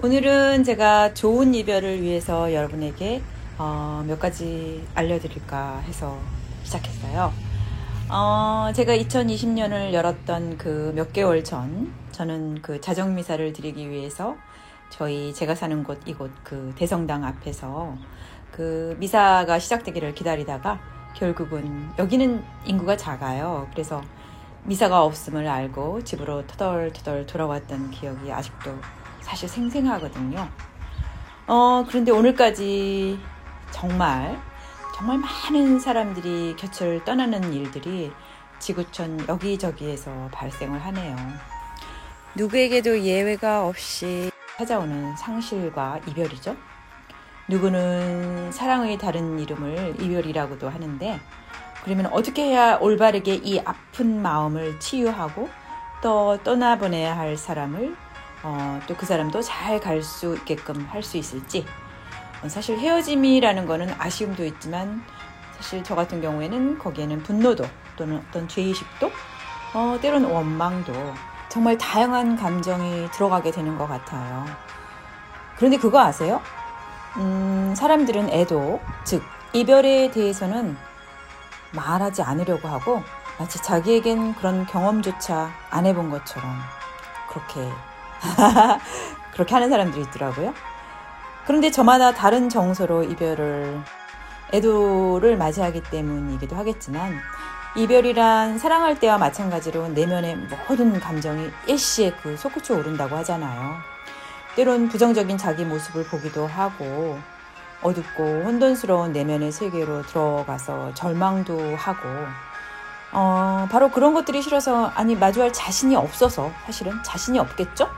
오늘은 제가 좋은 이별을 위해서 여러분에게 몇 가지 알려드릴까 해서 시작했어요. 제가 2020년을 열었던 그 몇 개월 전, 저는 그 자정미사를 드리기 위해서 제가 사는 곳, 이곳 그 대성당 앞에서 그 미사가 시작되기를 기다리다가 결국은 여기는 인구가 작아요. 그래서 미사가 없음을 알고 집으로 터덜터덜 돌아왔던 기억이 아직도 사실 생생하거든요. 그런데 오늘까지 정말 많은 사람들이 곁을 떠나는 일들이 지구촌 여기저기에서 발생을 하네요. 누구에게도 예외가 없이 찾아오는 상실과 이별이죠. 누구는 사랑의 다른 이름을 이별이라고도 하는데, 그러면 어떻게 해야 올바르게 이 아픈 마음을 치유하고 또 떠나보내야 할 사람을 또 그 사람도 잘 갈 수 있게끔 할 수 있을지. 사실 헤어짐이라는 거는 아쉬움도 있지만 사실 저 같은 경우에는 거기에는 분노도 또는 어떤 죄의식도 때론 원망도 정말 다양한 감정이 들어가게 되는 것 같아요. 그런데 그거 아세요? 사람들은 애도, 즉 이별에 대해서는 말하지 않으려고 하고 마치 자기에겐 그런 경험조차 안 해본 것처럼 그렇게 하는 사람들이 있더라고요. 그런데 저마다 다른 정서로 애도를 맞이하기 때문이기도 하겠지만, 이별이란 사랑할 때와 마찬가지로 내면의 모든 감정이 일시에 솟구쳐 오른다고 하잖아요. 때론 부정적인 자기 모습을 보기도 하고 어둡고 혼돈스러운 내면의 세계로 들어가서 절망도 하고 바로 그런 것들이 싫어서, 마주할 자신이 없어서, 사실은 자신이 없겠죠?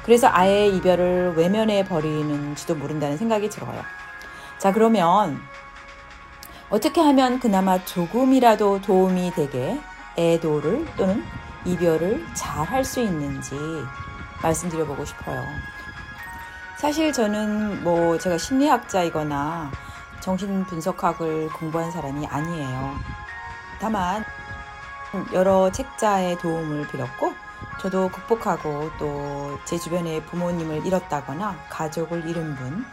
그래서 아예 이별을 외면해 버리는지도 모른다는 생각이 들어요. 자, 그러면 어떻게 하면 그나마 조금이라도 도움이 되게 애도를 또는 이별을 잘 할 수 있는지 말씀드려보고 싶어요. 사실 저는 제가 심리학자이거나 정신분석학을 공부한 사람이 아니에요. 다만 여러 책자의 도움을 빌었고, 저도 극복하고 또 제 주변에 부모님을 잃었다거나 가족을 잃은 분,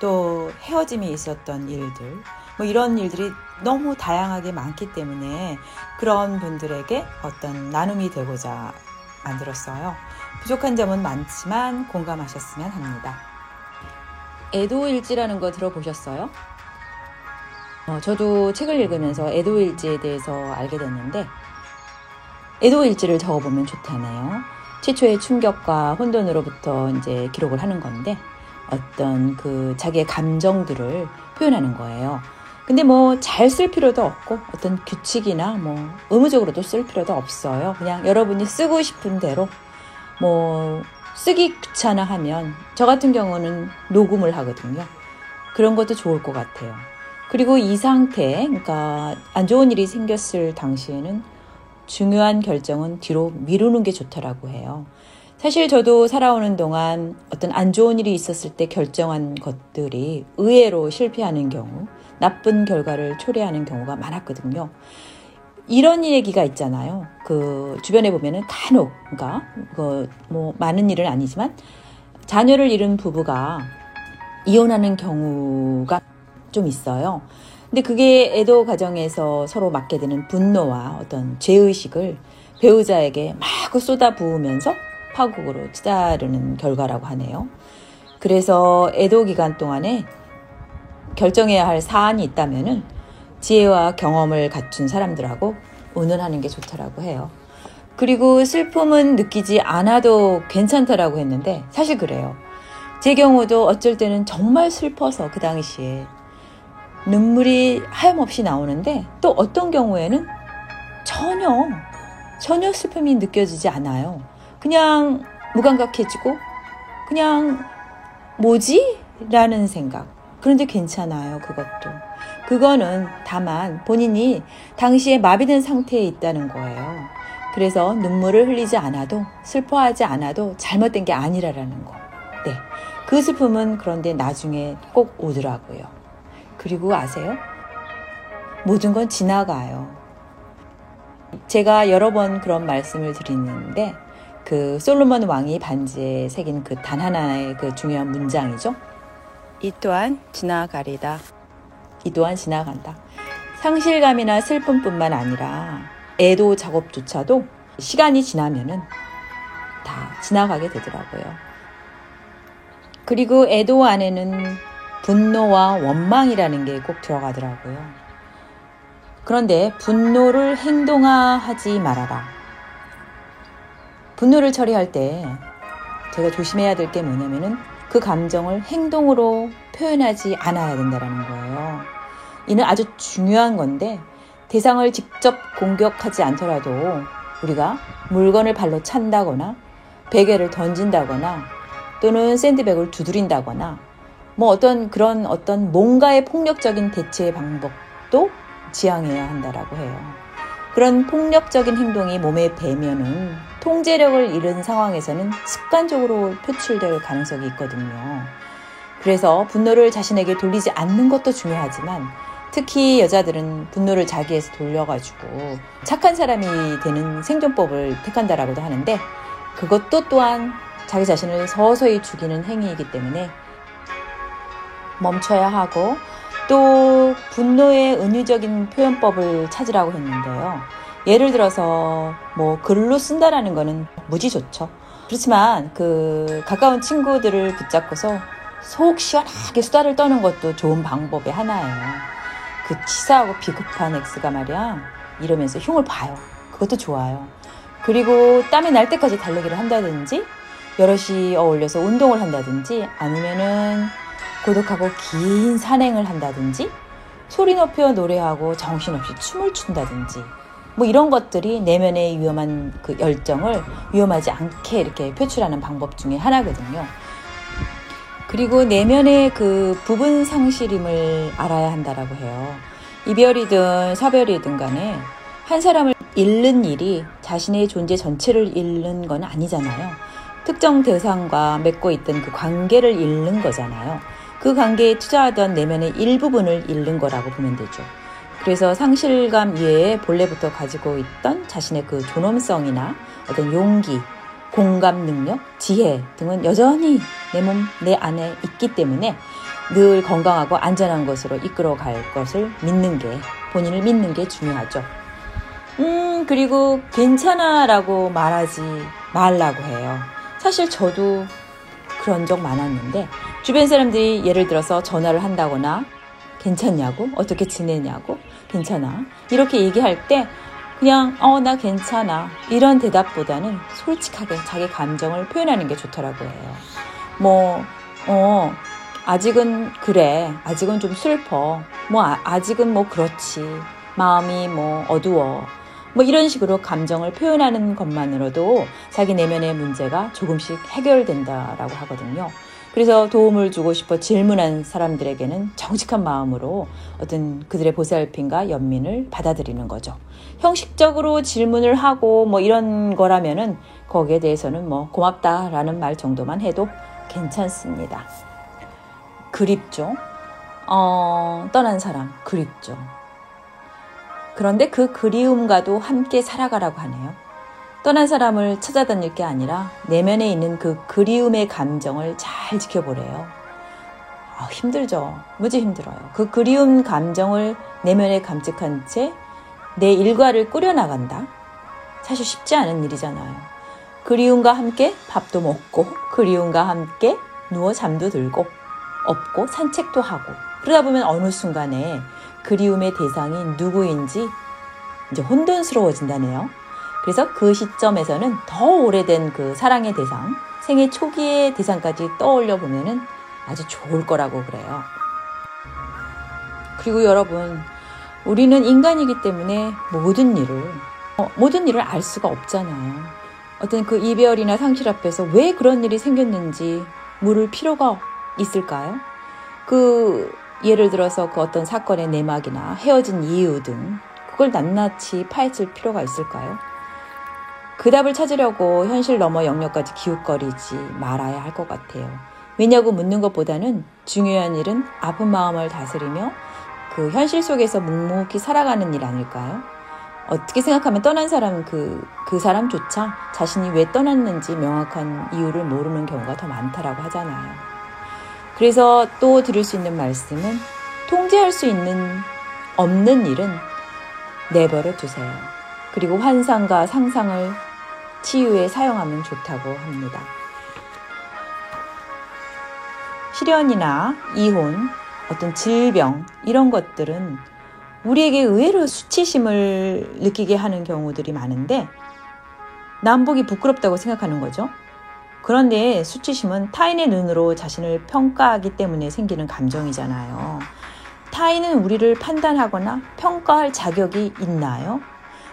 또 헤어짐이 있었던 일들, 이런 일들이 너무 다양하게 많기 때문에 그런 분들에게 어떤 나눔이 되고자 만들었어요. 부족한 점은 많지만 공감하셨으면 합니다. 애도일지라는 거 들어보셨어요? 저도 책을 읽으면서 애도일지에 대해서 알게 됐는데, 애도일지를 적어보면 좋다네요. 최초의 충격과 혼돈으로부터 이제 기록을 하는 건데, 어떤 자기의 감정들을 표현하는 거예요. 근데 잘 쓸 필요도 없고, 어떤 규칙이나 의무적으로도 쓸 필요도 없어요. 그냥 여러분이 쓰고 싶은 대로, 쓰기 귀찮아하면, 저 같은 경우는 녹음을 하거든요. 그런 것도 좋을 것 같아요. 그리고 이 상태, 그러니까 안 좋은 일이 생겼을 당시에는 중요한 결정은 뒤로 미루는 게 좋다라고 해요. 사실 저도 살아오는 동안 어떤 안 좋은 일이 있었을 때 결정한 것들이 의외로 실패하는 경우, 나쁜 결과를 초래하는 경우가 많았거든요. 이런 얘기가 있잖아요. 주변에 보면은 간혹, 그러니까 많은 일은 아니지만 자녀를 잃은 부부가 이혼하는 경우가 좀 있어요. 근데 그게 애도 과정에서 서로 맡게 되는 분노와 어떤 죄의식을 배우자에게 막 쏟아부으면서 파국으로 치달으는 결과라고 하네요. 그래서 애도 기간 동안에 결정해야 할 사안이 있다면은 지혜와 경험을 갖춘 사람들하고 의논하는 게 좋다라고 해요. 그리고 슬픔은 느끼지 않아도 괜찮다라고 했는데, 사실 그래요. 제 경우도 어쩔 때는 정말 슬퍼서 그 당시에 눈물이 하염없이 나오는데, 또 어떤 경우에는 전혀 슬픔이 느껴지지 않아요. 그냥 무감각해지고 그냥 뭐지? 라는 생각. 그런데 괜찮아요, 그것도. 그거는 다만 본인이 당시에 마비된 상태에 있다는 거예요. 그래서 눈물을 흘리지 않아도, 슬퍼하지 않아도 잘못된 게 아니라는 거. 네, 그 슬픔은 그런데 나중에 꼭 오더라고요. 그리고 아세요? 모든 건 지나가요. 제가 여러 번 그런 말씀을 드리는데, 그 솔로몬 왕이 반지에 새긴 그 단 하나의 그 중요한 문장이죠. 이 또한 지나가리다. 이 또한 지나간다. 상실감이나 슬픔뿐만 아니라 애도 작업조차도 시간이 지나면은 다 지나가게 되더라고요. 그리고 애도 안에는 분노와 원망이라는 게 꼭 들어가더라고요. 그런데 분노를 행동화하지 말아라. 분노를 처리할 때 제가 조심해야 될 게 뭐냐면은 그 감정을 행동으로 표현하지 않아야 된다는 거예요. 이는 아주 중요한 건데 대상을 직접 공격하지 않더라도 우리가 물건을 발로 찬다거나 베개를 던진다거나 또는 샌드백을 두드린다거나 뭐 어떤 뭔가의 폭력적인 대체 방법도 지양해야 한다라고 해요. 그런 폭력적인 행동이 몸에 배면은 통제력을 잃은 상황에서는 습관적으로 표출될 가능성이 있거든요. 그래서 분노를 자신에게 돌리지 않는 것도 중요하지만 특히 여자들은 분노를 자기에서 돌려가지고 착한 사람이 되는 생존법을 택한다라고도 하는데 그것도 또한 자기 자신을 서서히 죽이는 행위이기 때문에 멈춰야 하고 또 분노의 은유적인 표현법을 찾으라고 했는데요. 예를 들어서 뭐 글로 쓴다라는 거는 무지 좋죠. 그렇지만 그 가까운 친구들을 붙잡고서 속 시원하게 수다를 떠는 것도 좋은 방법의 하나예요. 그 치사하고 비겁한 X가 말이야 이러면서 흉을 봐요. 그것도 좋아요. 그리고 땀이 날 때까지 달리기를 한다든지 여럿이 어울려서 운동을 한다든지 아니면은 고독하고 긴 산행을 한다든지 소리 높여 노래하고 정신없이 춤을 춘다든지 뭐 이런 것들이 내면의 위험한 그 열정을 위험하지 않게 이렇게 표출하는 방법 중에 하나거든요. 그리고 내면의 그 부분 상실임을 알아야 한다라고 해요. 이별이든 사별이든 간에 한 사람을 잃는 일이 자신의 존재 전체를 잃는 건 아니잖아요. 특정 대상과 맺고 있던 그 관계를 잃는 거잖아요. 그 관계에 투자하던 내면의 일부분을 잃는 거라고 보면 되죠. 그래서 상실감 이외에 본래부터 가지고 있던 자신의 그 존엄성이나 어떤 용기, 공감 능력, 지혜 등은 여전히 내 안에 있기 때문에 늘 건강하고 안전한 것으로 이끌어갈 것을 믿는 게, 본인을 믿는 게 중요하죠. 그리고 괜찮아라고 말하지 말라고 해요. 사실 저도 그런 적 많았는데 주변 사람들이 예를 들어서 전화를 한다거나 괜찮냐고, 어떻게 지내냐고, 괜찮아 이렇게 얘기할 때 그냥 나 괜찮아 이런 대답보다는 솔직하게 자기 감정을 표현하는 게 좋더라고 해요. 아직은 그래, 아직은 좀 슬퍼, 아직은 그렇지, 마음이 어두워, 이런 식으로 감정을 표현하는 것만으로도 자기 내면의 문제가 조금씩 해결된다라고 하거든요. 그래서 도움을 주고 싶어 질문한 사람들에게는 정직한 마음으로 어떤 그들의 보살핌과 연민을 받아들이는 거죠. 형식적으로 질문을 하고 이런 거라면은 거기에 대해서는 고맙다라는 말 정도만 해도 괜찮습니다. 그립죠. 떠난 사람 그립죠. 그런데 그 그리움과도 함께 살아가라고 하네요. 떠난 사람을 찾아다닐 게 아니라 내면에 있는 그 그리움의 감정을 잘 지켜보래요. 힘들죠. 무지 힘들어요. 그 그리움 감정을 내면에 감축한 채 내 일과를 꾸려나간다. 사실 쉽지 않은 일이잖아요. 그리움과 함께 밥도 먹고 그리움과 함께 누워 잠도 들고 업고 산책도 하고 그러다 보면 어느 순간에 그리움의 대상이 누구인지 이제 혼돈스러워진다네요. 그래서 그 시점에서는 더 오래된 그 사랑의 대상, 생애 초기의 대상까지 떠올려 보면은 아주 좋을 거라고 그래요. 그리고 여러분, 우리는 인간이기 때문에 모든 일을 알 수가 없잖아요. 어떤 그 이별이나 상실 앞에서 왜 그런 일이 생겼는지 물을 필요가 있을까요? 예를 들어서 그 어떤 사건의 내막이나 헤어진 이유 등 그걸 낱낱이 파헤칠 필요가 있을까요? 그 답을 찾으려고 현실 너머 영역까지 기웃거리지 말아야 할 것 같아요. 왜냐고 묻는 것보다는 중요한 일은 아픈 마음을 다스리며 그 현실 속에서 묵묵히 살아가는 일 아닐까요? 어떻게 생각하면 떠난 사람은 그 사람조차 자신이 왜 떠났는지 명확한 이유를 모르는 경우가 더 많다라고 하잖아요. 그래서 또 들을 수 있는 말씀은 통제할 수 없는 일은 내버려 두세요. 그리고 환상과 상상을 치유에 사용하면 좋다고 합니다. 실연이나 이혼, 어떤 질병 이런 것들은 우리에게 의외로 수치심을 느끼게 하는 경우들이 많은데 남보기 부끄럽다고 생각하는 거죠. 그런데 수치심은 타인의 눈으로 자신을 평가하기 때문에 생기는 감정이잖아요. 타인은 우리를 판단하거나 평가할 자격이 있나요?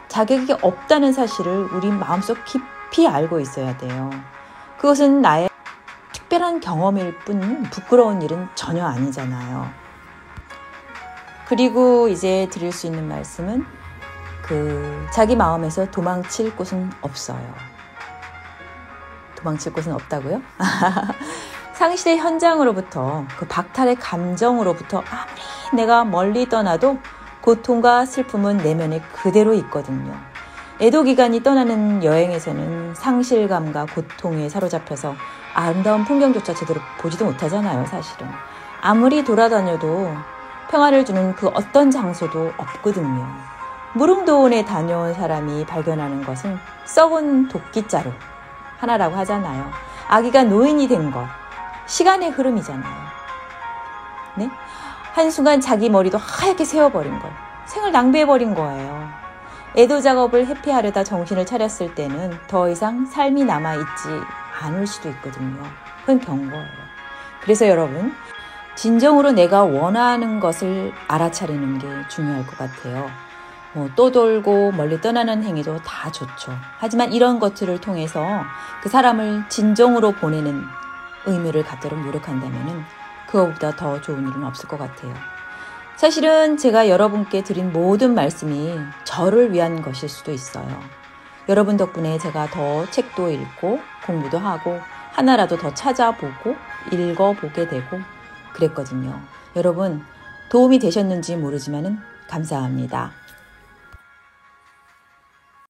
자격이 없다는 사실을 우리 마음속 깊이 알고 있어야 돼요. 그것은 나의 특별한 경험일 뿐 부끄러운 일은 전혀 아니잖아요. 그리고 이제 드릴 수 있는 말씀은 자기 마음에서 도망칠 곳은 없어요. 도망칠 곳은 없다고요? 상실의 현장으로부터 그 박탈의 감정으로부터 아무리 내가 멀리 떠나도 고통과 슬픔은 내면에 그대로 있거든요. 애도 기간이 떠나는 여행에서는 상실감과 고통에 사로잡혀서 아름다운 풍경조차 제대로 보지도 못하잖아요, 사실은. 아무리 돌아다녀도 평화를 주는 그 어떤 장소도 없거든요. 무릉도원에 다녀온 사람이 발견하는 것은 썩은 도끼자루 하나라고 하잖아요. 아기가 노인이 된 것, 시간의 흐름이잖아요. 네? 한순간 자기 머리도 하얗게 세워버린 것, 생을 낭비해버린 거예요. 애도 작업을 회피하려다 정신을 차렸을 때는 더 이상 삶이 남아있지 않을 수도 있거든요. 그건 경고예요. 그래서 여러분, 진정으로 내가 원하는 것을 알아차리는 게 중요할 것 같아요. 또 돌고 멀리 떠나는 행위도 다 좋죠. 하지만 이런 것들을 통해서 그 사람을 진정으로 보내는 의미를 갖도록 노력한다면 그거보다 더 좋은 일은 없을 것 같아요. 사실은 제가 여러분께 드린 모든 말씀이 저를 위한 것일 수도 있어요. 여러분 덕분에 제가 더 책도 읽고 공부도 하고 하나라도 더 찾아보고 읽어보게 되고 그랬거든요. 여러분 도움이 되셨는지 모르지만 감사합니다.